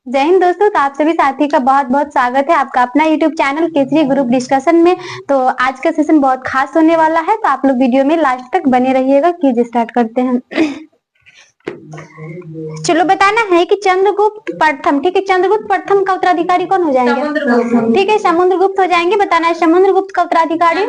जय हिंद दोस्तों। तो आप सभी साथी का बहुत बहुत स्वागत है आपका अपना YouTube channel Kesari group discussion में। तो आज का सेशन बहुत खास होने वाला है, तो आप लोग वीडियो में लास्ट तक बने रहिएगा। क्विज स्टार्ट करते हैं। चलो बताना है कि चंद्रगुप्त प्रथम, ठीक है, चंद्रगुप्त प्रथम का उत्तराधिकारी कौन हो जाएंगे? ठीक है, समुद्रगुप्त हो जाएंगे। बताना है समुद्रगुप्त का उत्तराधिकारी,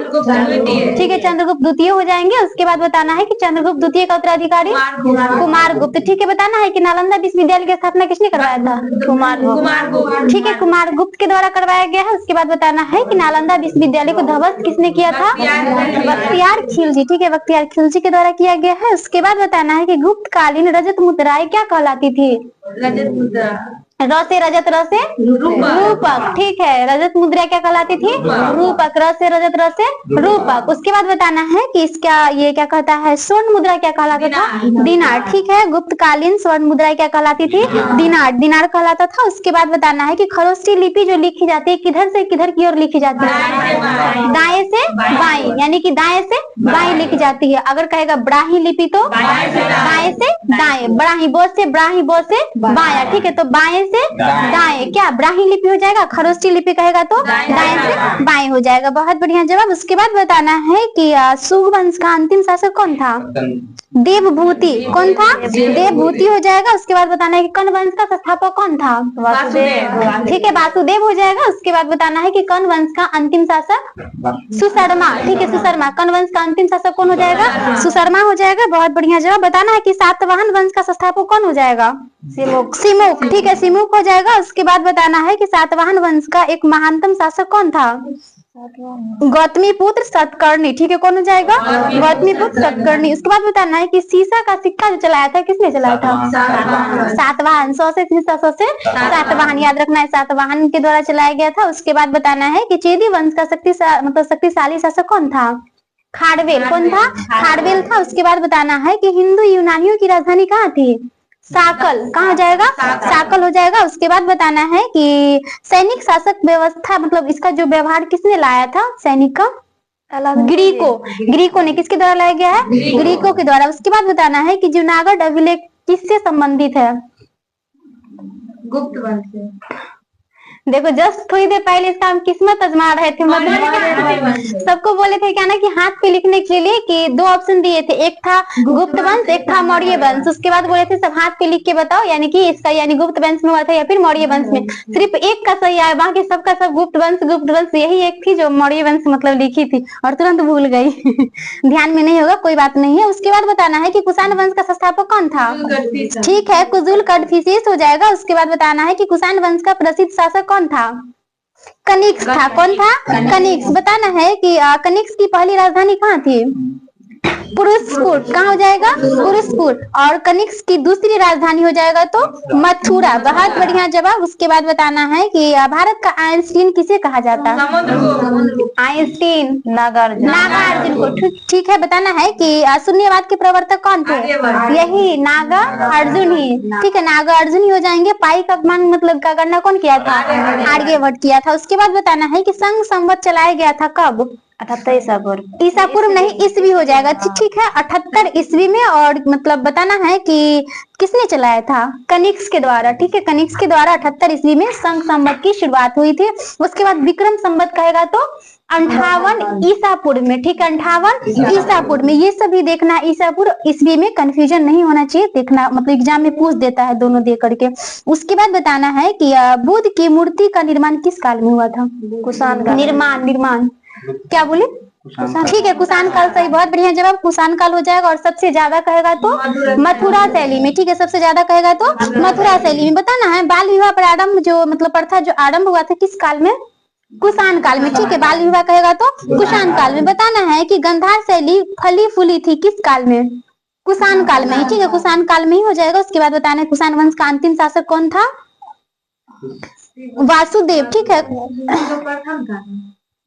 ठीक है, चंद्रगुप्त द्वितीय हो जाएंगे। उसके बाद बताना है कि चंद्रगुप्त द्वितीय का उत्तराधिकारी कुमारगुप्त, ठीक है। बताना है कि नालंदा विश्वविद्यालय की स्थापना किसने करवाया था? कुमारगुप्त, ठीक है, कुमारगुप्त के द्वारा करवाया गया है। उसके बाद बताना है कि नालंदा विश्वविद्यालय को ध्वस्त किसने किया था? बख्तियार खिलजी, ठीक है, बख्तियार खिलजी के द्वारा किया गया है। उसके बाद बताना है कि गुप्त कालीन रजत मुद्राएं क्या कहलाती थी? रजत मुद्रा, र से रजत, र से रूपक, ठीक है। रजत मुद्रा क्या कहलाती थी? रूपक। र से रजत, र से रूपक। उसके बाद बताना है कि इसका ये क्या कहता है? स्वर्ण मुद्रा क्या कहलाता था? दिनार, ठीक है। गुप्त कालीन स्वर्ण मुद्रा क्या कहलाती थी? दिनार, दिनार कहलाता था। उसके बाद बताना है कि खरोष्ठी लिपि जो लिखी जाती है किधर से किधर की ओर लिखी जाती है? दाएं से बाएं, यानी कि दाएं से बाएं लिखी जाती है। अगर कहेगा ब्राही लिपि तो दाएं से दाएं, ब्राही बोध से ब्राही बोध से बाया, ठीक है। तो बाएं से दाएं क्या ब्राही लिपि हो जाएगा? खरोष्ठी लिपि कहेगा तो दाएं से बाएं हो जाएगा। बहुत बढ़िया जवाब। उसके बाद बताना है कि सुग वंश का अंतिम शासक कौन था? देवभूति, कौन था? देवभूति हो जाएगा। उसके बाद बताना है कि कर्ण वंश का संस्थापक कौन था? वासुदेव, ठीक है, वासुदेव हो जाएगा। उसके बाद बताना है कि कर्ण वंश का अंतिम शासक सुशर्मा, ठीक है, सुशर्मा। कर्ण वंश का अंतिम शासक कौन हो जाएगा? सुशर्मा हो जाएगा। बहुत बढ़िया जवाब। बताना है कि सातवाहन वंश का संस्थापक कौन हो जाएगा? सिमुक, सिमुक, ठीक है, सिमुक हो जाएगा। उसके बाद बताना है कि सातवाहन वंश का एक महानतम शासक कौन था? गौतमी पुत्र सतकर्णी, ठीक है, कौन हो जाएगा? गौतमी पुत्र सतकर्णी। उसके बाद बताना है कि सीसा का सिक्का जो चलाया था किसने चलाया था? सातवाहन, 100 से 100 से सातवाहन, याद रखना है, सातवाहन के द्वारा चलाया गया था। उसके बाद बताना है कि चेदी वंश का शक्तिशाली शासक कौन था? खारवेल, कौन था? खारवेल था। उसके बाद बताना है कि हिंदू यूनानियों की राजधानी कहाँ थी? साकल, कहाँ हो जाएगा? साकल हो जाएगा। उसके बाद बताना है कि सैनिक शासक व्यवस्था, मतलब इसका जो व्यवहार किसने लाया था सैनिक का? ग्रीको, ग्रीको ने। किसके द्वारा लाया गया है? ग्रीको के द्वारा। उसके बाद बताना है कि जूनागढ़ अभिलेख किससे संबंधित है? गुप्त वंश से। देखो जस्ट थोड़ी देर पहले इसका हम किस्मत आजमा रहे थे, मतलब सबको बोले थे क्या ना कि हाथ पे लिखने के लिए कि दो ऑप्शन दिए थे, एक था गुप्त वंश, एक था मौर्य वंश। उसके बाद बोले थे सब हाथ पे लिख के बताओ, यानी कि इसका यानी गुप्त वंश में हुआ था या फिर मौर्य वंश में। सिर्फ एक का सही आया, बाकी सबका सब गुप्त वंश, गुप्त वंश। यही एक थी जो मौर्य वंश मतलब लिखी थी और तुरंत भूल गई। ध्यान में नहीं होगा, कोई बात नहीं है। उसके बाद बताना है कि कुषाण वंश का संस्थापक कौन था? ठीक है, कुजुल कदफिसेस हो जाएगा। उसके बाद बताना है कि कुषाण वंश का प्रसिद्ध शासक कौन था? कनिष्क था। कौन था? कनिष्क। बताना है कि कनिष्क की पहली राजधानी कहाँ थी? पुरुषपुर, कहाँ हो जाएगा? पुरुषपुर। और कनिष्क की दूसरी राजधानी हो जाएगा तो मथुरा। बहुत बढ़िया जवाब। उसके बाद बताना है कि भारत का आइंस्टीन किसे कहा जाता है? आइंस्टीन, नागार्जुन, नागार्जुन को। ठीक है। बताना है कि शून्यवाद के प्रवर्तक कौन थे? यही नागा अर्जुन ही, ठीक है, नागा अर्जुन ही हो जाएंगे। पाई का अपमान मतलब का गणना कौन किया था? आर्यभट्ट किया था। उसके बाद बताना है कि संघ संवत चलाया गया था कब? 78 ईसा पूर्व। ईसा पूर्व नहीं, ईस्वी हो जाएगा। ठीक है, 78 ईस्वी में। और मतलब बताना है कि किसने चलाया था? कनिष्क के द्वारा, ठीक है, कनिष्क के द्वारा 78 ईस्वी में संघ संवत की शुरुआत हुई थी। उसके बाद विक्रम संवत कहेगा तो 58 ईसा पूर्व में, ठीक है, 58 ईसा पूर्व में। ये सभी देखना, ईसा पूर्व ईस्वी में कंफ्यूजन नहीं होना चाहिए, देखना, मतलब एग्जाम में पूछ देता है दोनों दे करके। उसके बाद बताना है कि बुद्ध की मूर्ति का निर्माण किस काल में हुआ था? कुषाण काल। निर्माण क्या बोले? ठीक है, कुषाण काल सही। बहुत बढ़िया जवाब, कुषाण काल हो जाएगा। और सबसे ज्यादा कहेगा तो मथुरा शैली में, ठीक है, सबसे ज्यादा कहेगा तो मथुरा शैली में। बताना है बाल विवाह प्रारंभ जो मतलब प्रथा जो आरंभ हुआ था किस काल में? कुषाण काल में, ठीक है, बाल विवाह कहेगा तो कुषाण काल में। बताना है कि गांधार शैली फली फूली थी किस काल में? कुषाण काल में ही, ठीक है, कुषाण काल में ही हो जाएगा। उसके बाद बताना है कुषाण वंश का अंतिम शासक कौन था? वासुदेव, ठीक है।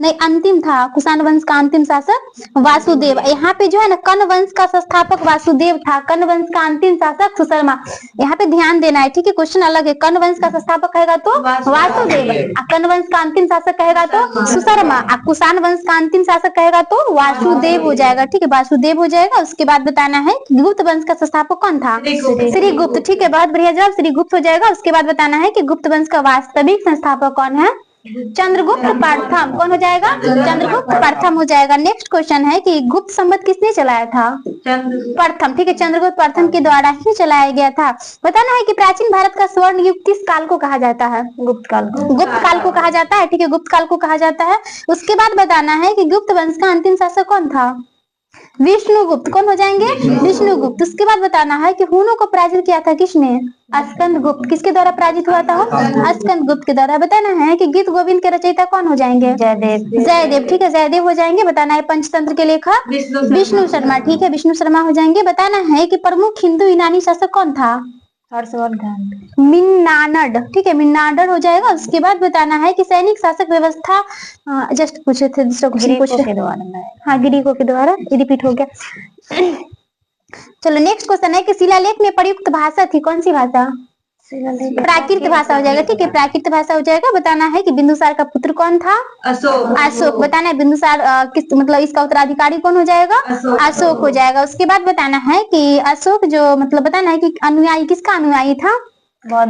नहीं, अंतिम था। कुषाण वंश का अंतिम शासक वासुदेव। यहाँ पे जो है ना कर्ण वंश का संस्थापक वासुदेव था, कर्ण वंश का अंतिम शासक सुशर्मा। यहाँ पे ध्यान देना है, ठीक है, क्वेश्चन अलग है। कर्ण वंश का संस्थापक कहेगा तो वासुदेव, कर्ण वंश का अंतिम शासक कहेगा तो सुशर्मा, कुषाण वंश का अंतिम शासक कहेगा तो वासुदेव हो जाएगा, ठीक है, वासुदेव हो जाएगा। उसके बाद बताना है गुप्त वंश का संस्थापक कौन था, श्री गुप्त, ठीक है, बहुत बढ़िया जवाब, श्री गुप्त हो जाएगा। उसके बाद बताना है कि गुप्त वंश का वास्तविक संस्थापक कौन है, चंद्रगुप्त प्रथम। कौन हो जाएगा, चंद्रगुप्त प्रथम हो जाएगा। नेक्स्ट क्वेश्चन है कि गुप्त संवत किसने चलाया था, प्रथम, ठीक है, चंद्रगुप्त प्रथम के द्वारा ही चलाया गया था। बताना है कि प्राचीन भारत का स्वर्ण युग किस काल को कहा जाता है, गुप्त काल को, गुप्त काल को कहा जाता है, ठीक है, गुप्त काल को कहा जाता है। उसके बाद बताना है कि गुप्त वंश का अंतिम शासक कौन था, विष्णुगुप्त। कौन हो जाएंगे, विष्णुगुप्त। उसके बाद बताना है कि हुनों को पराजित किया था किसने, स्कंदगुप्त। किसके द्वारा पराजित हुआ था, स्कंदगुप्त के द्वारा। बताना है कि गीत गोविंद के रचयिता कौन हो जाएंगे, जयदेव, जयदेव, ठीक है, जयदेव हो जाएंगे। बताना है पंचतंत्र के लेखक विष्णु शर्मा, ठीक है, विष्णु शर्मा हो जाएंगे। बताना है कि प्रमुख हिंदू यूनानी शासक कौन था, हर्षवर्धन, मिन्नानड, ठीक है, मिन्नानड हो जाएगा। उसके बाद बताना है कि सैनिक शासक व्यवस्था, जस्ट पूछे थे दूसरा क्वेश्चन, हाँ, ग्रीकों के द्वारा, रिपीट हो गया। चलो नेक्स्ट क्वेश्चन है कि शिलालेख में प्रयुक्त भाषा थी, कौन सी भाषा, प्राकृत भाषा हो जाएगा, ठीक है, प्राकृत भाषा हो जाएगा। बताना है कि बिंदुसार का पुत्र कौन था, अशोक, अशोक। बताना है बिंदुसार किस मतलब इसका उत्तराधिकारी कौन हो जाएगा, अशोक हो जाएगा। उसके बाद बताना है कि अशोक जो मतलब बताना है कि अनुयायी किसका अनुयायी था,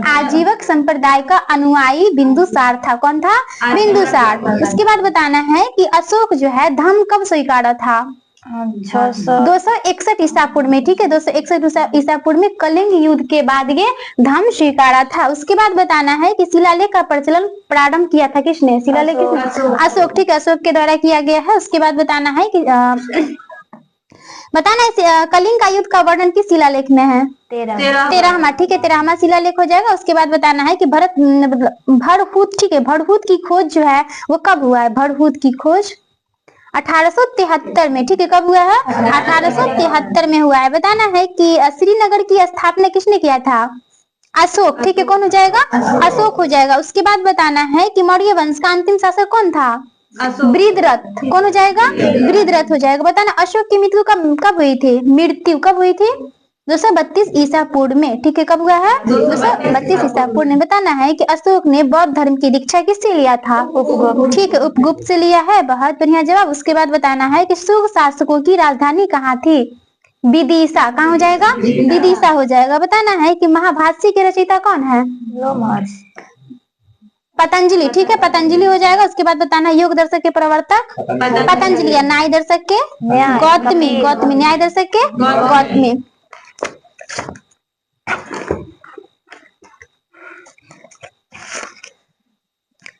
आजीवक संप्रदाय का अनुयायी बिंदुसार था। कौन था, बिंदुसार। उसके बाद बताना है कि अशोक जो है धर्म कब स्वीकारा था, 261 ईसा पूर्व में, ठीक है, 261 ईसा पूर्व में कलिंग युद्ध के बाद ये धर्म स्वीकारा था। उसके बाद बताना है कि शिलालेख का प्रचलन प्रारंभ किया था किसने, शिलालेख किसने, अशोक, ठीक है, अशोक के द्वारा किया गया है। उसके बाद बताना है कि बताना है कलिंग का युद्ध का वर्णन किस शिलालेख में है, 13वां, ठीक है, 13वां शिलालेख हो जाएगा। उसके बाद बताना है कि भरहुत, ठीक है, भरहुत की खोज जो है वो कब हुआ है, भरहुत की खोज 1873 में, ठीक है, कब हुआ है, 1873 में हुआ है। बताना है कि श्रीनगर की स्थापना किसने किया था, अशोक, ठीक है, कौन हो जाएगा, अशोक हो जाएगा। उसके बाद बताना है कि मौर्य वंश का अंतिम शासक कौन था, बृहद्रथ। कौन हो जाएगा, बृहद्रथ हो जाएगा। बताना अशोक की मृत्यु कब हुई थी, मृत्यु कब हुई थी, 232 ईसा पूर्व में, ठीक है, कब हुआ है, 232 ईसा पूर्व में। बताना है कि अशोक ने बौद्ध धर्म की दीक्षा किससे लिया था, उपगुप्त, ठीक है, उपगुप्त से लिया है, बहुत बढ़िया जवाब। उसके बाद बताना है कि शुंग शासकों की राजधानी कहाँ थी, विदिशा। कहाँ हो जाएगा, विदिशा हो जाएगा। बताना है कि महाभाष्य के रचयिता कौन है, पतंजलि, ठीक है, पतंजलि हो जाएगा। उसके बाद बताना है योग दर्शक के प्रवर्तक पतंजलि, या न्याय दर्शक के गौतमी, गौतमी, न्याय दर्शक के गौतमी।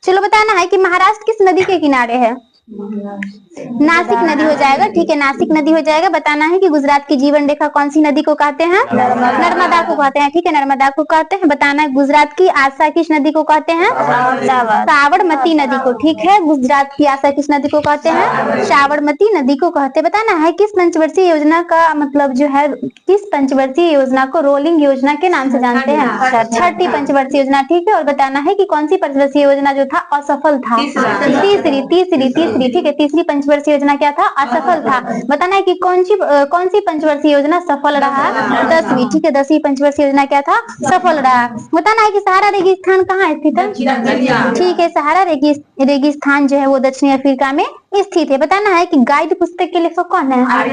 चलो बताना है कि महाराष्ट्र किस नदी के किनारे है, नासिक नदी हो जाएगा, ठीक है, नासिक नदी हो जाएगा। बताना है कि गुजरात की जीवन रेखा कौन सी नदी को कहते हैं, नर्मदा को कहते हैं, ठीक है, नर्मदा को कहते हैं। बताना है गुजरात की आशा किस नदी को कहते हैं, साबरमती नदी को, ठीक है, गुजरात की आशा किस नदी को कहते हैं, साबरमती नदी को कहते हैं। बताना है किस पंचवर्षीय योजना का मतलब जो है, किस पंचवर्षीय योजना को रोलिंग योजना के नाम से जानते हैं, छठी पंचवर्षीय योजना, ठीक है। और बताना है कि कौन सी पंचवर्षीय योजना जो था असफल था, तीसरी, ठीक है, तीसरी पंचवर्षीय योजना क्या था, असफल था। बताना है कि कौन सी पंचवर्षीय योजना सफल रहा, 10वीं, ठीक है, 10वीं पंचवर्षीय योजना क्या था, सफल रहा। बताना है कि सहारा रेगिस्तान कहाँ स्थित है, ठीक है, सहारा रेगिस्तान जो है वो दक्षिणी अफ्रीका में स्थित है। बताना है कि गाइड पुस्तक के लेखक कौन है,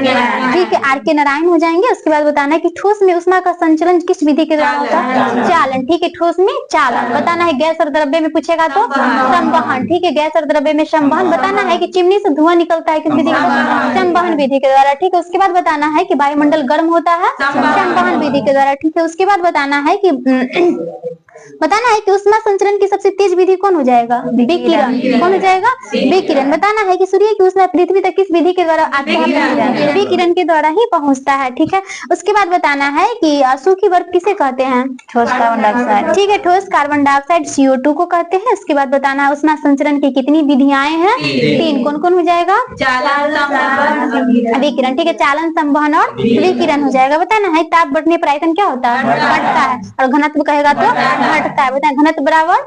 ठीक है, आर के नारायण हो जाएंगे। उसके बाद बताना है कि ठोस में ऊष्मा का संचलन किस विधि के द्वारा होता है, चालन, ठीक है, ठोस में चालन। बताना है गैस और द्रव्य में पूछेगा तो संवहन, ठीक है, गैस और द्रव्य में संवहन। बताना है कि चिमनी से धुआं निकलता है किस विधि के द्वारा, संवहन विधि के द्वारा, ठीक है। उसके बाद बताना है कि वायुमंडल गर्म होता है संवहन विधि के द्वारा, ठीक है। उसके बाद बताना है कि बताना है कि ऊष्मा संचरण की सबसे तेज विधि कौन हो जाएगा, विकिरण, कौन हो जाएगा, विकिरण। बताना है कि सूर्य की ऊष्मा पृथ्वी तक किस विधि के द्वारा आती है, विकिरण के द्वारा ही पहुंचता है, ठीक है। उसके बाद बताना है कि सूखी बर्फ किसे कहते हैं, ठोस कार्बन डाइऑक्साइड, ठीक है, ठोस कार्बन डाइऑक्साइड CO2 को कहते हैं। उसके बाद बताना है ऊष्मा संचरण की कितनी विधियां हैं, 3, कौन कौन हो जाएगा, विकिरण, ठीक है, चालन, संवहन और विकिरण हो जाएगा। बताना है ताप बढ़ने पर आयतन क्या होता है, बढ़ता है, और घनत्व कहेगा तो घटता है, बताएं घनत्व बराबर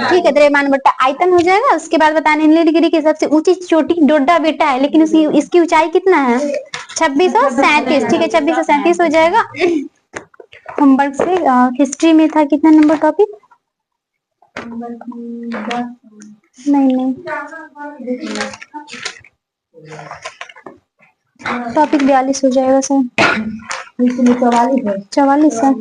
ठीक है द्रव्यमान बट्टा आयतन हो जाएगा। उसके बाद बताने नीलगिरी की सबसे ऊंची चोटी डोडा बेटा है, लेकिन इसकी ऊंचाई कितना है 2637, ठीक है 2637 हो जाएगा। होमवर्क से हिस्ट्री में था कितना नंबर टॉपिक, नहीं टॉपिक 42 हो जाएगा सर, 44 है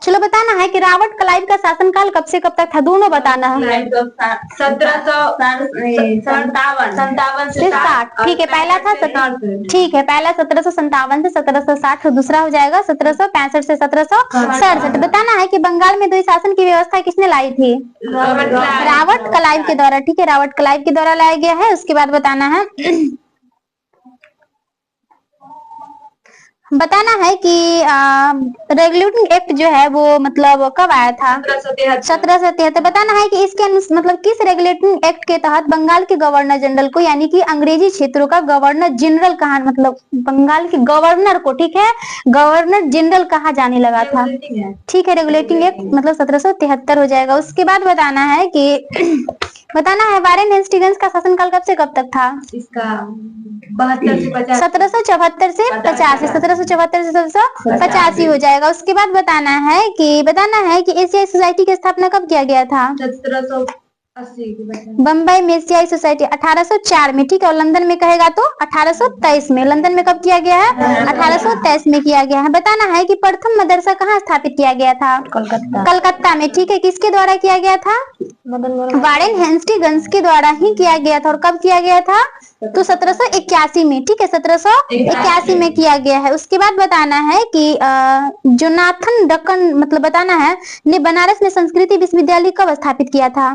चलो बताना है कि रावट क्लाइव का शासनकाल कब से कब तक था, दोनों बताना है। 1757 से 60, ठीक है पहला था ठीक है पहला 1757 से 1760, दूसरा हो जाएगा 1765 से 1767। बताना है कि बंगाल में द्वि शासन की व्यवस्था किसने लाई थी, रावट क्लाइव के द्वारा, ठीक है रावट क्लाइव के द्वारा लाया गया है। उसके बाद बताना है बताना है कि रेगुलेटिंग एक्ट जो है वो मतलब कब आया था 1773। बताना है कि इसके मतलब किस रेगुलेटिंग एक्ट के तहत बंगाल के गवर्नर जनरल को यानी कि अंग्रेजी क्षेत्रों का गवर्नर जनरल कहा, मतलब बंगाल के गवर्नर को ठीक है गवर्नर जनरल कहा जाने लगा था, ठीक है रेगुलेटिंग एक्ट मतलब 1773 हो जाएगा। उसके बाद बताना है कि बताना है वारेन हेस्टिंग्स का शासनकाल कब से कब तक था, इसका 1774 से 85, 1774 से 1785 हो जाएगा। उसके बाद बताना है कि एशियाई सोसाइटी की स्थापना कब किया गया था, 1780 बम्बई में एशियाई सोसाइटी 1804 में, ठीक है और लंदन में कहेगा तो 1823 में, लंदन में कब किया गया है 1823 में किया गया है। बताना है कि प्रथम मदरसा कहाँ स्थापित किया गया था, कलकत्ता में, ठीक है किसके द्वारा किया गया था, वारेन हेस्टिंग्स के द्वारा ही किया गया था। और कब किया गया था तो 1781 में, ठीक है 1781 में किया गया है। उसके बाद बताना है कि जोनाथन डकन मतलब बताना है ने बनारस में संस्कृति विश्वविद्यालय कब स्थापित किया था,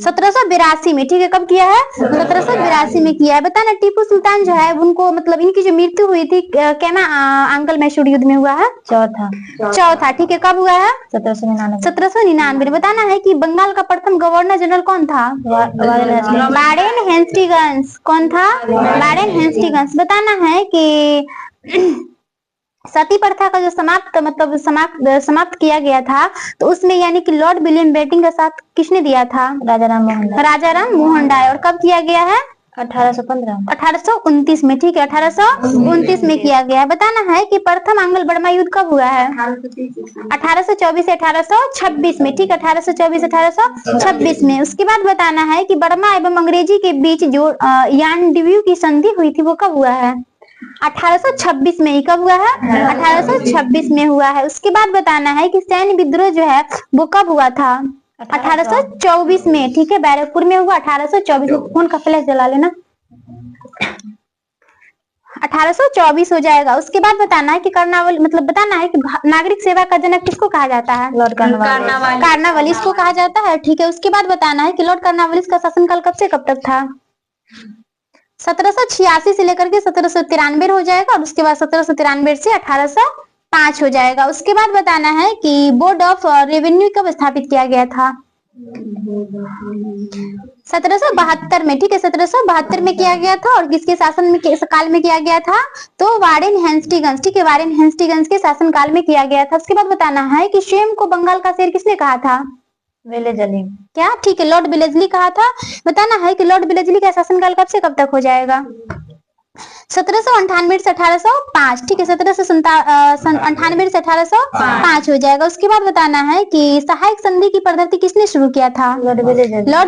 1782 में, ठीक है कब किया है 1782 में किया है। बताना टीपू सुल्तान जो है उनको मतलब इनकी जो मृत्यु हुई थी कैमा आंगल मैसूर युद्ध में हुआ है, चौथा ठीक है कब हुआ है 1799 में। बताना है कि बंगाल का प्रथम गवर्नर जनरल कौन था, वारेन हेस्टिंग्स, कौन था वारेन हेस्टिंग्स। बताना है कि सती प्रथा का जो समाप्त किया गया था तो उसमें यानी कि लॉर्ड विलियम बेंटिंक का साथ किसने दिया था, राजा राम मोहन राय। और कब किया गया है 1829 में, ठीक है 1829 में किया गया है। बताना है कि प्रथम आंग्ल बर्मा युद्ध कब हुआ है 1824 से 1826 में, ठीक है 1824 1826 में। उसके बाद बताना है कि बर्मा एवं अंग्रेजी के बीच जो यानडीव्यू की संधि हुई थी वो कब हुआ है 1826 में ही, कब हुआ है 1826 में हुआ है। उसके बाद बताना है कि सैन्य विद्रोह जो है वो कब हुआ था 1824 में, ठीक है बैरकपुर में हुआ 1824 में। फोन का फ्लैश जला लेना 1824 हो जाएगा। उसके बाद बताना है कि कर्नावली मतलब बताना है कि नागरिक सेवा का जनक किसको कहा जाता है, लॉर्ड कार्नवालिस को कहा जाता है, ठीक है। उसके बाद बताना है कि लॉर्ड कार्नवालिस का शासनकाल कब से कब तक था, 1786 से लेकर के 1793 हो जाएगा। और उसके बाद 1793 से 1805 हो जाएगा। उसके बाद बताना है कि बोर्ड ऑफ रेवेन्यू कब स्थापित किया गया था 1772 में, ठीक है 1772 में किया गया था। और किसके शासन में काल में किया गया था तो वारेन हेस्टिंग्स, ठीक है वारेन हेस्टिंग्स के शासन काल में किया गया था। उसके बाद बताना है कि स्वयं को बंगाल का शेर किसने कहा था, वेलेजली, क्या ठीक है लॉर्ड वेलेजली कहा था। बताना है कि लॉर्ड वेलेजली का शासनकाल कब से कब तक हो जाएगा 1798 से 1805, ठीक है 1798 से 1805 हो जाएगा। उसके बाद बताना है कि सहायक संधि की पद्धति किसने शुरू किया था, लॉर्ड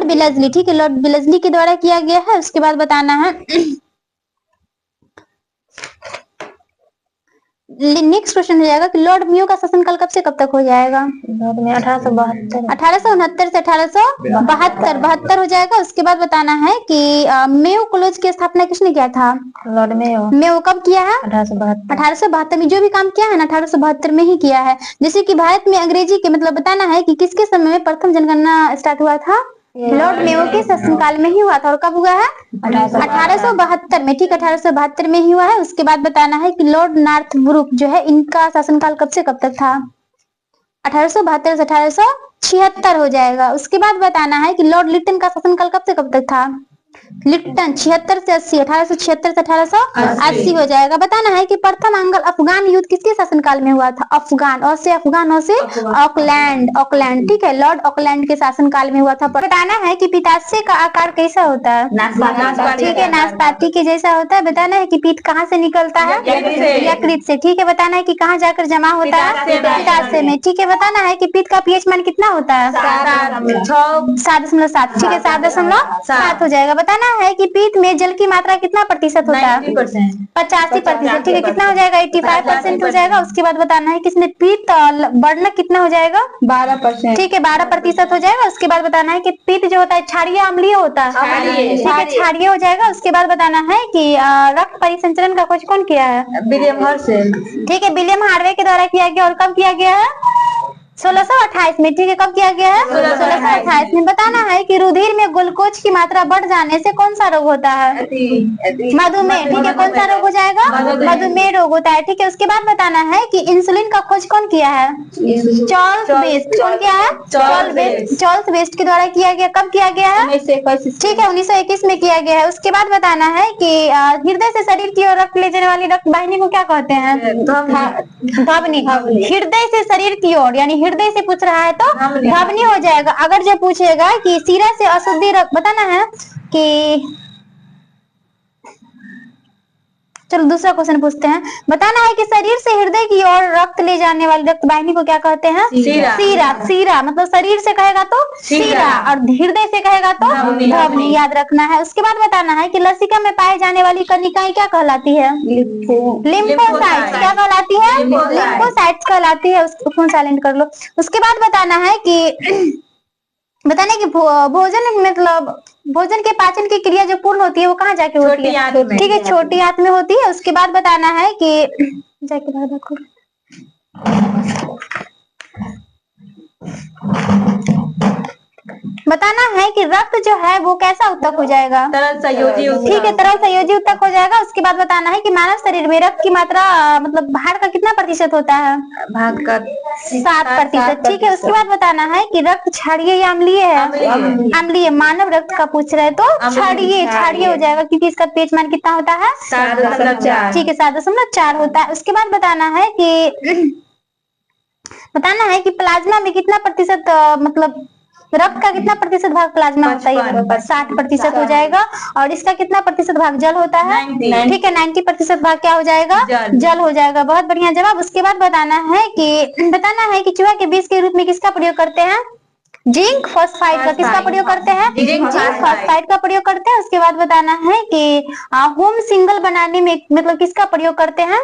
वेलेजली, ठीक है लॉर्ड वेलेजली के द्वारा किया गया है। उसके बाद बताना है नेक्स्ट क्वेश्चन हो जाएगा कि लॉर्ड मेयो का शासनकाल कब से कब तक हो जाएगा, 1869 से 1872 हो जाएगा। उसके बाद बताना है कि मेयो कॉलेज की स्थापना किसने किया था, लॉर्ड मेयो कब किया है 1872 में। जो भी काम किया है ना 1872 में ही किया है। जैसे कि भारत में अंग्रेजी के मतलब बताना है कि किसके समय में प्रथम जनगणना स्टार्ट हुआ था, लॉर्ड मेयो के शासनकाल में ही हुआ था। और कब हुआ है 1872 में, ठीक 1872 में ही हुआ है। उसके बाद बताना है कि लॉर्ड नॉर्थब्रुक जो है इनका शासनकाल कब से कब तक था, 1872 से 1876 हो जाएगा। उसके बाद बताना है कि लॉर्ड लिटन का शासनकाल कब से कब तक था, लिप्टन 76 से 80, 1876 से 1880 हो जाएगा। बताना है कि प्रथम एंग्लो अफगान युद्ध किसके शासनकाल में हुआ था? अफगान, और से अफगान, और से ऑकलैंड, ठीक है, लॉर्ड ऑकलैंड के शासनकाल में हुआ था। बताना है कि पित्ताशय का आकार कैसा होता है? ठीक है, नाशपाती के जैसा होता है। बताना है कि पित्त कहाँ से निकलता है? यकृत से। ठीक है, बताना है कि कहाँ जाकर जमा होता है? पित्ताशय में। ठीक है, बताना है कि पित्त का पीएच मान कितना होता है? 7.7। ठीक है, 7.7 हो जाएगा। बताना है कि पित्त में जल की मात्रा कितना प्रतिशत होता है? 85%। ठीक है, कितना हो जाएगा? 85% हो जाएगा। उसके बाद बताना है कि इसमें पित्त बढ़ना कितना हो जाएगा? 12%। ठीक है, 12% हो जाएगा। उसके बाद बताना है कि पित्त जो होता है क्षारीय अम्लीय होता है? ठीक है, क्षारीय हो जाएगा। उसके बाद बताना है कि रक्त परिसंचरण का खोज कौन किया है? William Herschel. ठीक है, विलियम हार्वे के द्वारा किया गया। और कब किया गया है? 1628 में। ठीक है, कब किया गया है? 1628 में। बताना है कि रुधिर में ग्लूकोज की मात्रा बढ़ जाने से कौन सा रोग होता है? मधुमेह। ठीक है, कौन सा रोग हो जाएगा? मधुमेह रोग होता है। ठीक है, उसके बाद बताना है कि इंसुलिन का खोज कौन किया है? Charles best. कौन किया है? चार्ल्स बेस्ट के द्वारा किया गया। कब किया गया है? ठीक है, 1921 में किया गया है। उसके बाद बताना है कि हृदय से शरीर की ओर रक्त ले जाने वाली रक्त वाहिनी को क्या कहते हैं? धमनी। हृदय से शरीर की ओर, यानी हृदय से पूछ रहा है तो धमनी हो जाएगा। अगर जो पूछेगा कि सिरा से अशुद्धि रक्त, बताना है कि, चलो दूसरा क्वेश्चन पूछते हैं। बताना है कि शरीर से हृदय की ओर रक्त ले जाने वाली रक्त वाहिनी को क्या कहते हैं? सीरा। मतलब शरीर से कहेगा तो सीरा, और हृदय से कहेगा तो धमनी। याद रखना है। उसके बाद बताना है कि लसिका में पाए जाने वाली कणिकाएं क्या कहलाती है? लिम्फोसाइट्स। क्या कहलाती है? लिम्फोसाइट्स कहलाती है। उसको फोन साइलेंट कर लो। उसके बाद बताना है कि बताने कि भोजन के पाचन की क्रिया जो पूर्ण होती है वो कहाँ जाके होती है? ठीक है, छोटी आंत में होती है। उसके बाद बताना है कि जाके बात करो। बताना है कि रक्त जो है वो कैसा उत्तक हो जाएगा? तरल संयोजी। ठीक है, तरल संयोजी उत्तक हो जाएगा। उसके बाद बताना है कि मानव शरीर में रक्त की मात्रा मतलब भार का कितना प्रतिशत होता है? भाग का 7%। ठीक है, उसके बाद बताना है कि रक्त क्षारीय या अम्लीय है? अम्लीय। मानव रक्त का पूछ रहे तो क्षारीय हो जाएगा, क्योंकि इसका पीएच मान कितना होता है? 7.4। ठीक है, 7.4 होता है। उसके बाद बताना है कि बताना है कि प्लाज्मा में कितना प्रतिशत मतलब रक्त का कितना प्रतिशत भाग प्लाज्मा होता है? 60% हो जाएगा। और इसका कितना प्रतिशत भाग जल होता है? ठीक है, 90% भाग क्या हो जाएगा? जल हो जाएगा। बहुत बढ़िया जवाब। उसके बाद बताना है कि चूहा के विष के रूप में किसका प्रयोग करते हैं? जिंक फॉस्फाइड का। किसका प्रयोग करते हैं? जिंक फॉस्फाइड का प्रयोग करते हैं। उसके बाद बताना है कि होम सिंगल बनाने में मतलब किसका प्रयोग करते हैं?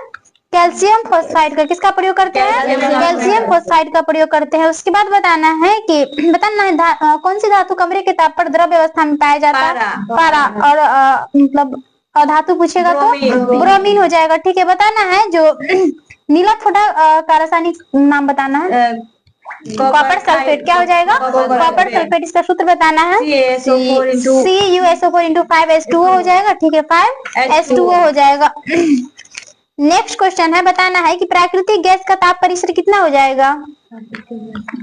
कैल्शियम फॉस्फाइड का। किसका प्रयोग करते हैं? कैल्शियम फॉस्फाइड का प्रयोग करते हैं। उसके बाद बताना है कि बताना है कौन सी धातु कमरे के ताप पर द्रव अवस्था में पाया जाता है? पारा। और मतलब धातु पूछेगा तो ब्रोमीन हो जाएगा। ठीक है, बताना है जो नीला फोटा का रासायनिक नाम बताना है। Copper sulphate. क्या हो जाएगा? Copper sulphate. इसका सूत्र बताना है CuSO4 × 5H2O हो जाएगा। ठीक है, 5H2O हो जाएगा। नेक्स्ट क्वेश्चन है। बताना है कि प्राकृतिक गैस का ताप परिसर कितना हो जाएगा?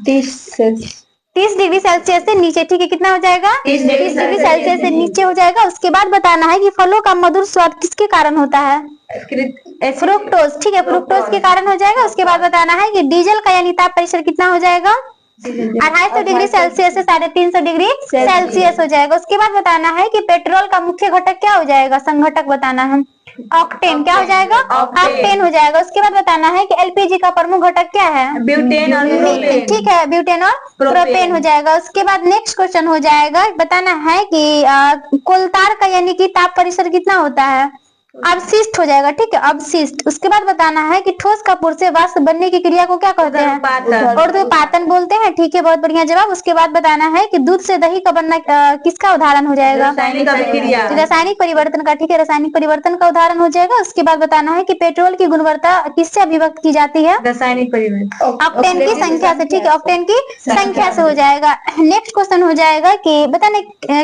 30 डिग्री सेल्सियस से नीचे। ठीक है, कितना हो जाएगा? 30 डिग्री सेल्सियस से नीचे हो जाएगा। उसके बाद बताना है कि फलों का मधुर स्वाद किसके कारण होता है? फ्रुक्टोज। ठीक है, फ्रुक्टोज के कारण हो जाएगा। उसके बाद बताना है कि डीजल का यानी ताप परिसर कितना हो जाएगा? 250 डिग्री सेल्सियस से 350 डिग्री सेल्सियस हो जाएगा। उसके बाद बताना है कि पेट्रोल का मुख्य घटक क्या हो जाएगा? संघटक बताना है ऑक्टेन। क्या हो जाएगा? ऑक्टेन हो जाएगा। उसके बाद बताना है कि एलपीजी का प्रमुख घटक क्या है? ब्यूटेन और प्रोपेन। ठीक है, ब्यूटेन और प्रोपेन हो जाएगा। उसके बाद नेक्स्ट क्वेश्चन हो जाएगा। बताना है कि कोलतार का यानी कि ताप परिसर कितना होता है? अवशिष्ट हो जाएगा। ठीक है, अवशिष्ट। उसके बाद बताना है कि ठोस कपूर से वाष्प बनने की क्रिया को क्या कहते हैं? ऊर्ध्वपातन बोलते हैं। ठीक है, बहुत बढ़िया जवाब। उसके बाद बताना है कि दूध से दही का बनना किसका उदाहरण हो जाएगा? रासायनिक परिवर्तन का। ठीक है, रासायनिक परिवर्तन का उदाहरण हो जाएगा। उसके बाद बताना है कि पेट्रोल की गुणवत्ता किससे अभिव्यक्त की जाती है? रासायनिक परिवर्तन। ऑक्टेन की संख्या से। ठीक है, ऑक्टेन की संख्या से हो जाएगा। नेक्स्ट क्वेश्चन हो जाएगा कि बताना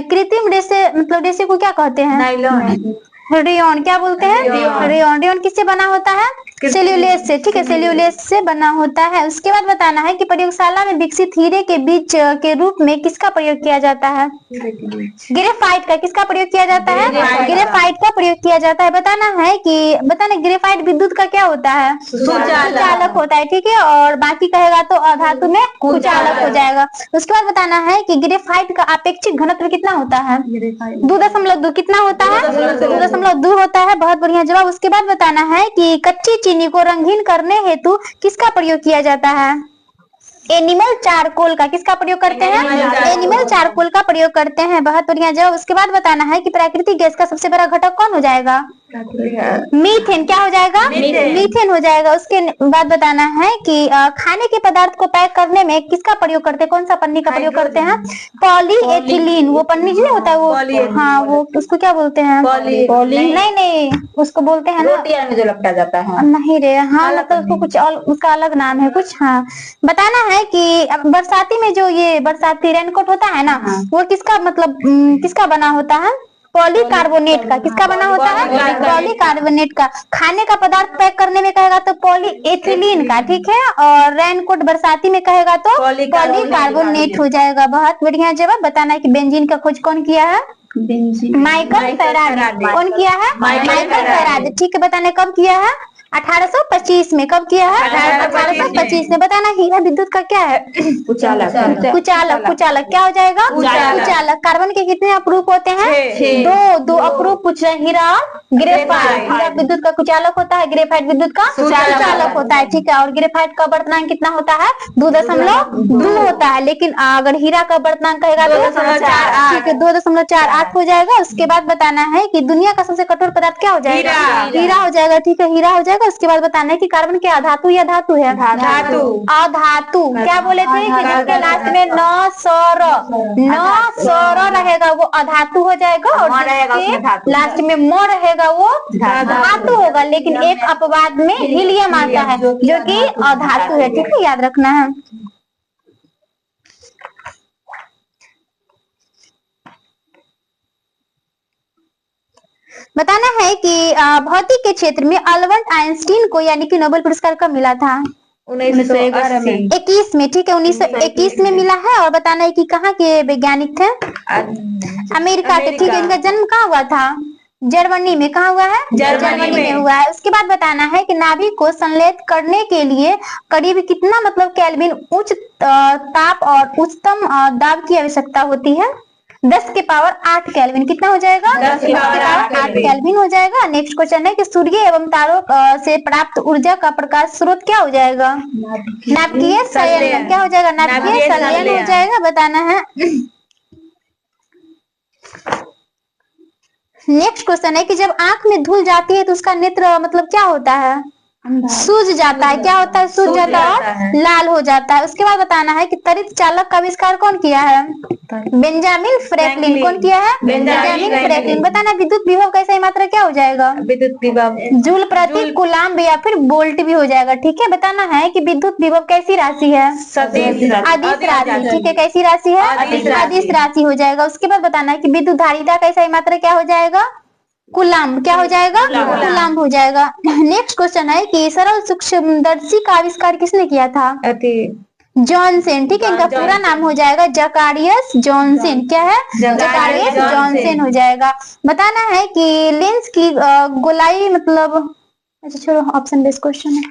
कृत्रिम रेशे मतलब रेशे को क्या कहते हैं? नायलॉन। रेयन। क्या बोलते हैं? रेयन। रेयन किससे बना होता है? सेल्यूलेज से, ठीक है, सेल्यूलेज से बना होता है। उसके बाद बताना है कि प्रयोगशाला में विकसित हीरे के बीज के रूप में किसका प्रयोग किया जाता है? ग्रेफाइट का। किसका प्रयोग किया जाता है? ग्रेफाइट का प्रयोग किया जाता है। बताना ग्रेफाइट विद्युत का क्या होता है? सुचालक होता है, ठीक है। और बाकी कहेगा तो अधातु में कुचालक हो जाएगा। उसके बाद बताना है कि ग्रेफाइट का अपेक्षित घनत्व कितना होता है? 2.2। कितना होता है? 2.2 होता है। बहुत बढ़िया जवाब। उसके बाद बताना है कि कच्ची चीनी को रंगीन करने हेतु किसका प्रयोग किया जाता है? एनिमल चारकोल का। किसका प्रयोग करते हैं? एनिमल चारकोल का प्रयोग करते हैं। बहुत बढ़िया जवाब। उसके बाद बताना है कि प्राकृतिक गैस का सबसे बड़ा घटक कौन हो जाएगा? मीथेन। क्या हो जाएगा? मीथेन हो जाएगा। उसके बाद बताना है कि खाने के पदार्थ को पैक करने में किसका प्रयोग करते हैं? कौन सा पन्नी का प्रयोग करते हैं? पॉलीएथिलीन। वो पन्नी नहीं होता है वो, हाँ, वो उसको क्या बोलते हैं? नहीं, उसको बोलते हैं ना, जो लपटा जाता है। नहीं रे, हाँ, मतलब उसको कुछ और, उसका अलग नाम है कुछ। हाँ, बताना है कि बरसाती में जो ये बरसाती रेनकोट होता है ना, वो किसका मतलब किसका बना होता है? पॉलीकार्बोनेट का। किसका बना होता है? पॉलीकार्बोनेट का। खाने का पदार्थ पैक करने में कहेगा तो पॉलीएथिलीन का, ठीक है। और रेनकोट बरसाती में कहेगा तो पॉलीकार्बोनेट हो जाएगा। बहुत बढ़िया जवाब। बताना है कि बेंजीन का खोज कौन किया है? Michael Faraday. कौन किया है? माइकल फैराडे, ठीक है। बताना कब किया है? 1825 में। कब किया है? 1825 में। बताना हीरा विद्युत का क्या है? कुचालक। कुचालक क्या हो जाएगा? कुचालक। कार्बन के कितने अपरूप होते हैं? दो अपरूप पूछ रहे। हीरा और ग्रेफाइट। हीरा विद्युत का कुचालक होता है, ग्रेफाइट विद्युत का सुचालक होता है, ठीक है। और ग्रेफाइट का बढ़तनांक कितना होता है? 2.2 होता है। लेकिन अगर हीरा का बढ़तनांक कहेगा तो 2.48, ठीक है, 2.48 हो जाएगा। उसके बाद बताना है कि दुनिया का सबसे कठोर पदार्थ क्या हो जाएगा? हीरा हो जाएगा, ठीक है, हीरा हो जाएगा। उसके बाद बताना है कि कार्बन क्या अधातु या धातु है? अधातु। क्या बोले थे कि जिसके लास्ट में न सौर रहेगा वो अधातु हो जाएगा, और जिसके लास्ट में म रहेगा वो धातु होगा। लेकिन एक अपवाद में हीलियम आता है जो कि अधातु है, ठीक है, याद रखना है। बताना है कि भौतिक के क्षेत्र में अल्बर्ट आइंस्टीन को यानी कि नोबेल पुरस्कार कब मिला था? 1921 में, ठीक है, 1921 में मिला है। और बताना है कि कहाँ के वैज्ञानिक थे? अमेरिका के, ठीक है। इनका जन्म कहाँ हुआ था? जर्मनी में। कहाँ हुआ है? जर्मनी में हुआ है। उसके बाद बताना है कि नाभिक को संलेत करने के लिए करीब कितना मतलब केल्विन उच्च ताप और उच्चतम दाब की आवश्यकता होती है? 10 के पावर 8 केल्विन। कितना हो जाएगा? 10 के पावर 8 केल्विन हो जाएगा। नेक्स्ट क्वेश्चन है कि सूर्य एवं तारों से प्राप्त ऊर्जा का प्रकाश स्रोत क्या हो जाएगा? नाभिकीय संलयन। क्या हो जाएगा? नाभिकीय संलयन हो जाएगा। बताना है। नेक्स्ट क्वेश्चन है कि जब आंख में धूल जाती है तो उसका नेत्र मतलब क्या होता है? सूज जाता है। क्या होता है? सूज जाता है, लाल हो जाता है। उसके बाद बताना है कि त्वरित चालक का आविष्कार कौन किया है? Benjamin Franklin. कौन किया है? Benjamin Franklin. बताना विद्युत विभव का सही मात्रा क्या हो जाएगा? विद्युत विभव जूल प्रति कूलाम्ब या फिर वोल्ट भी हो जाएगा, ठीक है। बताना है कि विद्युत विभव कैसी राशि है? अदिश राशि, ठीक है। कैसी राशि है? अदिश राशि हो जाएगा। उसके बाद बताना है कि विद्युत धारिता का सही मात्रा क्या हो जाएगा? कूलाम्ब। क्या हो जाएगा? कूलाम्ब हो जाएगा। नेक्स्ट क्वेश्चन है कि सरल सूक्ष्मदर्शी का आविष्कार किसने किया था? जॉनसन, ठीक है। इनका पूरा नाम हो जाएगा जकारियस जॉनसन। क्या है? जकारियस जॉनसन हो जाएगा। बताना है कि लेंस की गोलाई मतलब, अच्छा छोड़ो, ऑप्शन बेस्ड क्वेश्चन है।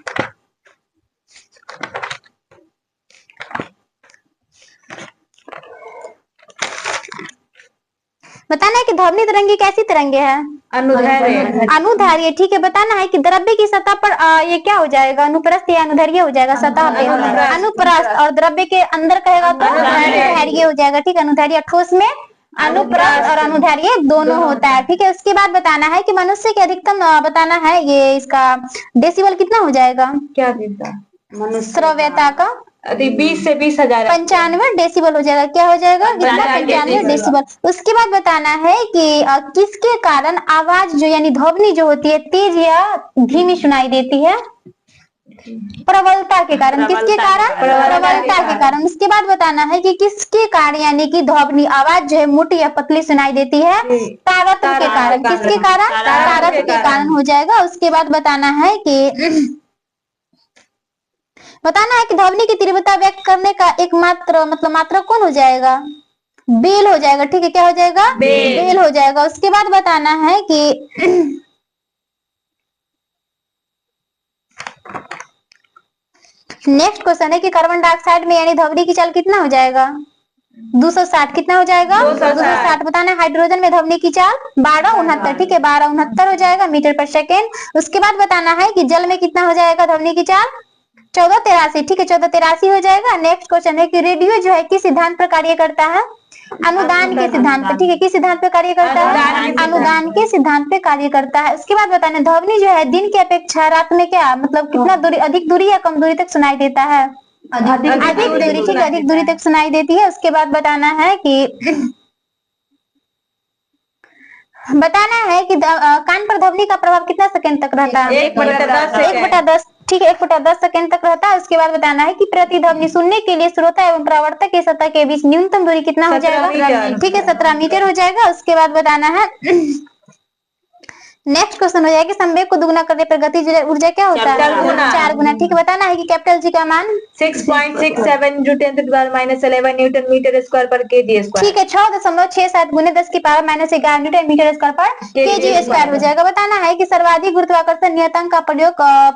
बताना है कि ध्वनि तरंगे कैसी तरंगे है? अनुधार्य, ठीक है। बताना है कि द्रव्य की सतह पर ये क्या हो जाएगा? अनुप्रस्थ या अनुदैर्घ्य हो जाएगा? सतह पे अनुप्रस्थ। और द्रव्य के अंदर कहेगा तो अनुदैर्घ्य हो जाएगा, ठीक है। अनुदैर्घ्य। ठोस में अनुप्रस्थ और अनुदैर्घ्य दोनों होता है, ठीक है। उसके बाद बताना है कि मनुष्य के अधिकतम बताना है ये इसका डेसिबल कितना हो जाएगा? क्या श्रव्यता का 20 से 20,000 95 डेसिबल हो जाएगा। क्या हो जाएगा? 95 डेसिबल। उसके बाद बताना है कि किसके कारण आवाज जो यानी ध्वनि जो होती है तेज या धीमी सुनाई देती है? प्रबलता के कारण। किसके कारण? प्रबलता के कारण। उसके बाद बताना है कि किसके कारण यानी कि ध्वनि आवाज जो है मोटी या पतली सुनाई देती है? तारतम्य के कारण। किसके कारण? तारतम्य के कारण हो जाएगा। उसके बाद बताना है कि बताना है कि ध्वनि की तीव्रता व्यक्त करने का एकमात्र मतलब मात्रा कौन हो जाएगा? बेल हो जाएगा। ठीक है, क्या हो जाएगा? बेल हो जाएगा। उसके बाद बताना है कि नेक्स्ट क्वेश्चन है कि कार्बन डाइऑक्साइड में यानी ध्वनि की चाल कितना हो जाएगा? 260। कितना हो जाएगा? 260। बताना है हाइड्रोजन में ध्वनि की चाल 1269। ठीक है, 1269 हो जाएगा मीटर पर सेकेंड। उसके बाद बताना है कि जल में कितना हो जाएगा ध्वनि की चाल? 1483। ठीक है, 1483 हो जाएगा। नेक्स्ट क्वेश्चन है कि रेडियो जो है किस सिद्धांत पर कार्य करता है? अनुदान के सिद्धांत पे। ठीक है, किस सिद्धांत पे कार्य करता है? अनुदान के सिद्धांत पे कार्य करता है। उसके बाद बताना ध्वनि जो है दिन की अपेक्षा रात में क्या मतलब कितना दूरी, अधिक दूरी या कम दूरी तक सुनाई देता है? अधिक दूरी। ठीक है, अधिक दूरी तक सुनाई देती है। उसके बाद बताना है कि बताना है कि कान पर ध्वनि का प्रभाव कितना सेकंड तक रहता है? 1/10। ठीक है, 1/10 सेकंड तक रहता है। उसके बाद बताना है कि प्रतिध्वनि सुनने के लिए श्रोता एवं प्रवर्तक की सतह के बीच न्यूनतम दूरी कितना हो जाएगा? ठीक है, 17 मीटर हो जाएगा। उसके बाद बताना है नेक्स्ट क्वेश्चन हो जाएगा संवेग को दुगुना करने पर गतिज ऊर्जा क्या होता है? 4 गुना। ठीक है, बताना है कि कैपिटल जी का मान 6.67 × 10⁻11 न्यूटन मीटर स्क्वायर पर केजी स्क्वायर। ठीक है, 6.67 गुने 10⁻11 न्यूटन मीटर स्क्वायर पर केजी स्क्वायर हो जाएगा। बताना है कि सर्वाधिक गुरुत्वाकर्षण नियतांक का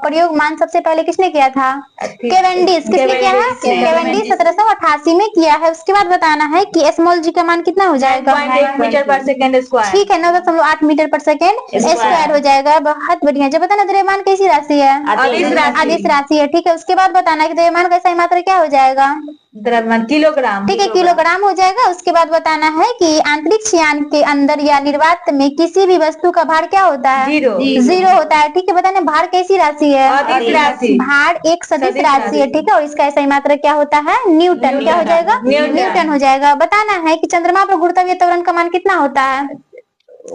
प्रयोग मान सबसे पहले किसने किया था? केवेंडिश। किसने किया है? केवेंडिश 1788 में किया है। उसके बाद बताना है कि स्मॉल जी का मान कितना हो जाएगा? 9.8 मीटर पर सेकंड स्क्वायर। ठीक है, 9.8 मीटर पर सेकेंड स्क्वायर हो जाएगा। बहुत बढ़िया। जब बताना द्रव्यमान कैसी राशि है? अदिश राशि है। ठीक है, उसके बाद बताना है कि द्रव्यमान का सही मात्रा क्या हो जाएगा? द्रव्यमान किलोग्राम। ठीक है, किलोग्राम हो जाएगा। उसके बाद बताना है कि अंतरिक्ष यान के अंदर या निर्वात में किसी भी वस्तु का भार क्या होता है? जीरो होता है। ठीक है, बताना भार कैसी राशि है? अदिश राशि। भार एक सदिश राशि है। ठीक है, और इसका सही मात्रा क्या होता है? न्यूटन। क्या हो जाएगा? न्यूटन हो जाएगा। बताना है कि चंद्रमा पर गुरुत्वाकर्षण त्वरण का मान कितना होता है?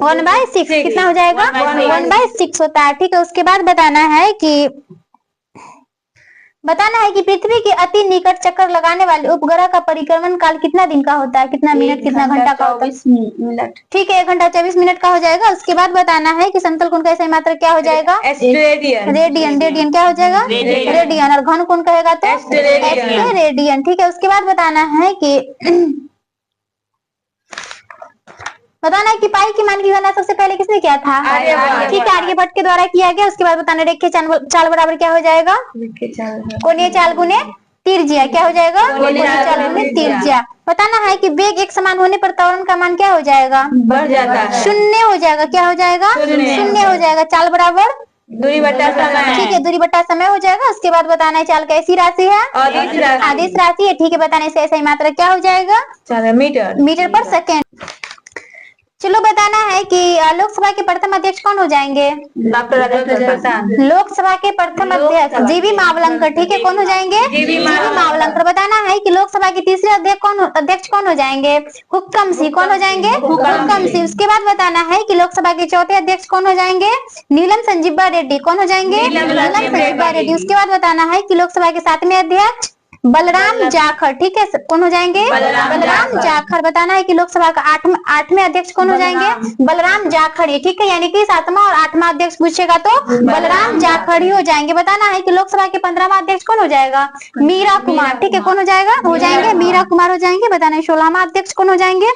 1/6। कितना हो जाएगा? 1/6 होता है। ठीक है, उसके बाद बताना है कि पृथ्वी के अति निकट चक्कर लगाने वाले उपग्रह का परिक्रमण काल कितना दिन का होता है? कितना मिनट, कितना घंटा का होता है? 24 मिनट। ठीक है, 1 घंटा 24 मिनट का हो जाएगा। उसके बाद बताना है कि समतल कोण का सही मात्रा क्या हो जाएगा? रेडियन। क्या हो जाएगा? रेडियन। और घन कोण कहेगा तो रेडियन। ठीक है, उसके बाद बताना है कि बताना है कि पाई की मान की गणना सबसे पहले किसने किया था? ठीक है, आर्यभट्ट के द्वारा किया गया। उसके बाद बताना रेखीय चाल बराबर क्या हो जाएगा? कोणीय चाल गुने तिर्ज्या। क्या हो जाएगा? कोणीय चाल गुने तिर्ज्या। बताना है कि वेग एक समान होने पर त्वरण का मान क्या हो जाएगा? बढ़ जाता है। 0 हो जाएगा। क्या हो जाएगा? 0 हो जाएगा। चाल बराबर दूरी बटा समय। ठीक है, दूरी बटा समय हो जाएगा। उसके बाद बताना है चाल कैसी राशि है? आदिश राशि है। ठीक है, बताना इसका सही मात्रा क्या हो जाएगा? मीटर पर सेकेंड। चलो बताना है कि लोकसभा के प्रथम अध्यक्ष कौन हो जाएंगे? डॉक्टर राजेंद्र प्रसाद। लोकसभा के प्रथम अध्यक्ष जीवी मावलंकर। ठीक है, कौन हो जाएंगे? जीवी मावलंकर। बताना है कि लोकसभा के तीसरे अध्यक्ष कौन हो जाएंगे? हुक्कम सिंह। कौन हो जाएंगे? हुक्कम सिंह। उसके बाद बताना है कि लोकसभा के चौथे अध्यक्ष कौन हो जाएंगे? नीलम संजीवा रेड्डी। कौन हो जाएंगे? नीलम संजीवा रेड्डी। उसके बाद बताना है कि लोकसभा के 7वें अध्यक्ष बलराम जाखड़। ठीक है, कौन हो जाएंगे? बलराम जाखड़। बताना है कि लोकसभा का 8वें अध्यक्ष कौन हो जाएंगे? बलराम जाखड़। ठीक है, यानी कि 7वां और 8वां अध्यक्ष पूछेगा तो बलराम जाखड़ ही हो जाएंगे। बताना है कि लोकसभा के 15वां अध्यक्ष कौन हो जाएगा? मीरा कुमार। ठीक है, कौन हो जाएगा? हो जाएंगे मीरा कुमार हो जाएंगे। बताना है 16वां अध्यक्ष कौन हो जाएंगे?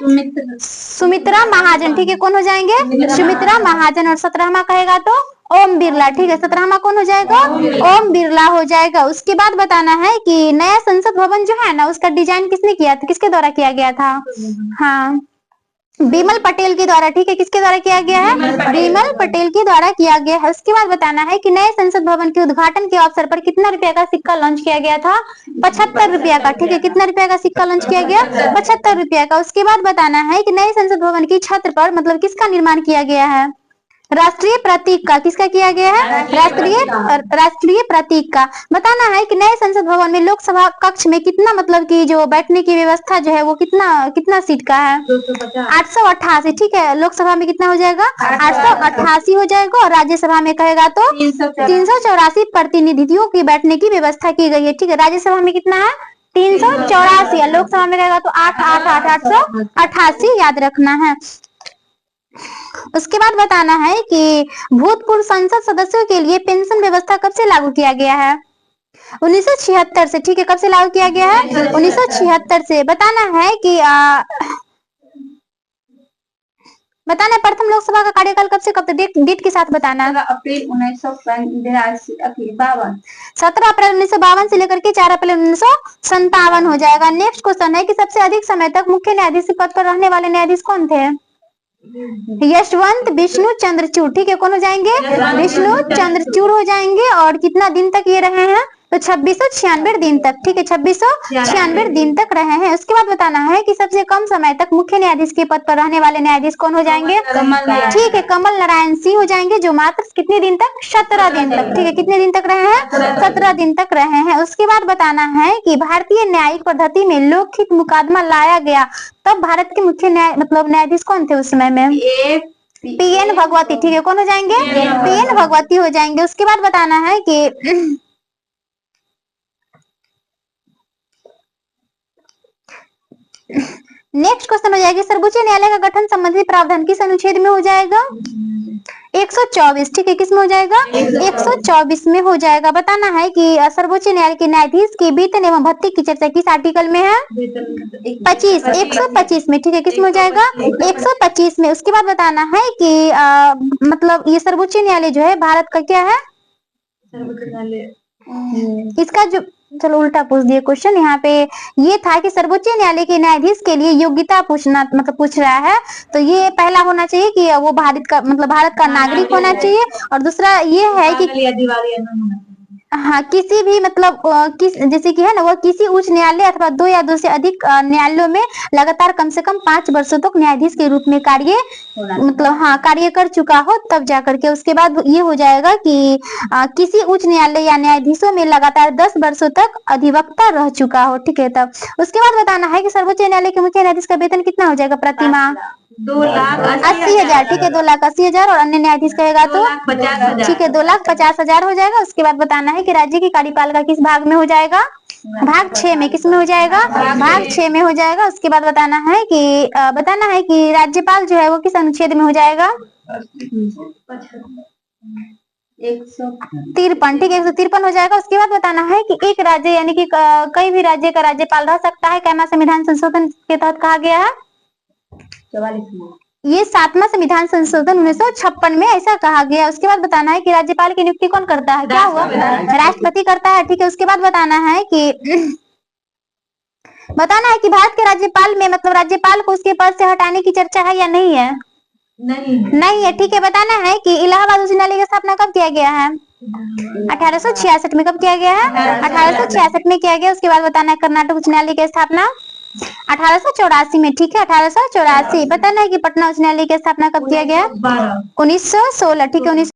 सुमित्रा महाजन। ठीक है, कौन हो जाएंगे? सुमित्रा महाजन। और 17वां कहेगा तो ओम बिरला। ठीक है, 17वां कौन हो जाएगा? ओम बिरला हो जाएगा। उसके बाद बताना है कि नया संसद भवन जो है ना उसका डिजाइन किसने किया था? किसके द्वारा किया गया था? हाँ, बिमल पटेल के द्वारा। ठीक है, किसके द्वारा किया गया है? बिमल पटेल के द्वारा किया गया है। उसके बाद बताना है कि नए संसद भवन के उद्घाटन के अवसर पर कितना रुपया का सिक्का लॉन्च किया गया था? 75 रुपया का। ठीक है, कितना रुपया का सिक्का लॉन्च किया गया? 75 रुपया का। उसके बाद बताना है कि नए संसद भवन की छत पर मतलब किसका निर्माण किया गया है? राष्ट्रीय प्रतीक का। किसका किया गया है? राष्ट्रीय प्रतीक का। बताना है कि नए संसद भवन में लोकसभा कक्ष में कितना मतलब कि जो बैठने की व्यवस्था जो है वो कितना सीट का है? 888। ठीक है, लोकसभा में कितना हो जाएगा? 888 हो जाएगा। और राज्यसभा में कहेगा तो 384 प्रतिनिधियों की बैठने की व्यवस्था की गई है। ठीक है, राज्यसभा में कितना है? 384। लोकसभा में कहेगा तो 888 याद रखना है। उसके बाद बताना है कि भूतपूर्व संसद सदस्यों के लिए पेंशन व्यवस्था कब से लागू किया गया है? 1976 से। ठीक है, कब से लागू किया गया है? 1976 से। बताना है कि बताना है प्रथम लोकसभा का कार्यकाल कब से कब तक, डेट के साथ बताना। 17 अप्रैल 1952। 17 अप्रैल 1952 से लेकर के 4 अप्रैल 1957 हो जाएगा। नेक्स्ट क्वेश्चन है कि सबसे अधिक समय तक मुख्य न्यायाधीश के पद पर रहने वाले न्यायाधीश कौन थे? यशवंत विष्णु चंद्रचूड़। ठीक है, कौन हो जाएंगे? विष्णु चंद्रचूड़ हो जाएंगे। और कितना दिन तक ये रहे हैं? तो 2696 दिन तक। ठीक है, 2696 दिन तक रहे हैं। उसके बाद बताना है कि सबसे कम समय तक मुख्य न्यायाधीश के पद पर रहने वाले न्यायाधीश कौन हो जाएंगे? ठीक है, कमल नारायण सिंह हो जाएंगे, जो मात्र कितने दिन तक? 17 दिन तक। ठीक है, कितने दिन तक रहे हैं? 17 दिन तक रहे हैं। उसके बाद बताना है कि भारतीय न्यायिक पद्धति में लोकहित मुकदमा लाया गया तब भारत के मुख्य न्यायाधीश कौन थे उस समय में? पीएन भगवती। ठीक है, कौन हो जाएंगे? पीएन भगवती हो जाएंगे। उसके बाद बताना है कि नेक्स्ट क्वेश्चन हो जाएगा सर्वोच्च न्यायालय का गठन संबंधी प्रावधान किस अनुच्छेद में हो जाएगा? 124। ठीक है, किस में हो जाएगा? 124 में हो जाएगा। बताना है कि सर्वोच्च न्यायालय के न्यायाधीश के वेतन एवं भत्ते की चर्चा किस आर्टिकल में है? 25, 125 में। ठीक है, किस में हो जाएगा? 125 में। उसके बाद बताना है कि मतलब ये सर्वोच्च न्यायालय जो है भारत का क्या है? इसका जो, चलो उल्टा पूछ दिए क्वेश्चन। यहाँ पे ये था कि सर्वोच्च न्यायालय के न्यायाधीश के लिए योग्यता पूछना, मतलब पूछ रहा है। तो ये पहला होना चाहिए कि वो भारत का, मतलब भारत का नागरिक होना चाहिए। और दूसरा ये है कि हाँ, किसी भी मतलब जैसे कि है ना, वो किसी उच्च न्यायालय अथवा 2 या 2 से अधिक न्यायालयों में लगातार कम से कम 5 वर्षों तक न्यायाधीश के रूप में कार्य कार्य कर चुका हो, तब जाकर के। उसके बाद ये हो जाएगा कि किसी उच्च न्यायालय या न्यायाधीशों में लगातार 10 वर्षों तक अधिवक्ता रह चुका हो। ठीक है, तब उसके बाद बताना है कि सर्वोच्च न्यायालय के मुख्य न्यायाधीश का वेतन कितना हो जाएगा प्रति माह? 2,80,000। ठीक है, 2,80,000। और अन्य न्यायाधीश कहेगा तो ठीक है, 2,50,000 हो जाएगा। उसके बाद बताना है कि राज्य की कार्यपालिका किस भाग में हो जाएगा? भाग 6 में। किस में हो जाएगा? भाग 6 में हो जाएगा। उसके बाद बताना है कि राज्यपाल जो है वो किस अनुच्छेद में हो जाएगा? 153। ठीक है, 153 हो जाएगा। उसके बाद बताना है कि एक राज्य यानी कि कई भी राज्य का राज्यपाल रह सकता है, कहना संविधान संशोधन के तहत कहा गया है। 44 ये 7वां संविधान संशोधन 1956 में ऐसा कहा गया। उसके बाद बताना है कि राज्यपाल की नियुक्ति कौन करता है? क्या हुआ? राष्ट्रपति करता है। ठीक है, उसके बाद बताना है कि भारत के राज्यपाल में मतलब राज्यपाल को उसके पद से हटाने की चर्चा है या नहीं है? नहीं है। ठीक है, बताना है कि इलाहाबाद उच्च न्यायालय की स्थापना कब किया गया है? 1866 में। कब किया गया है? 1866 में किया गया। उसके बाद बताना है कर्नाटक उच्च न्यायालय की स्थापना 1884 में। ठीक है, 1884। बताना है कि पटना उच्च न्यायालय की स्थापना कब किया गया? 1916। ठीक है,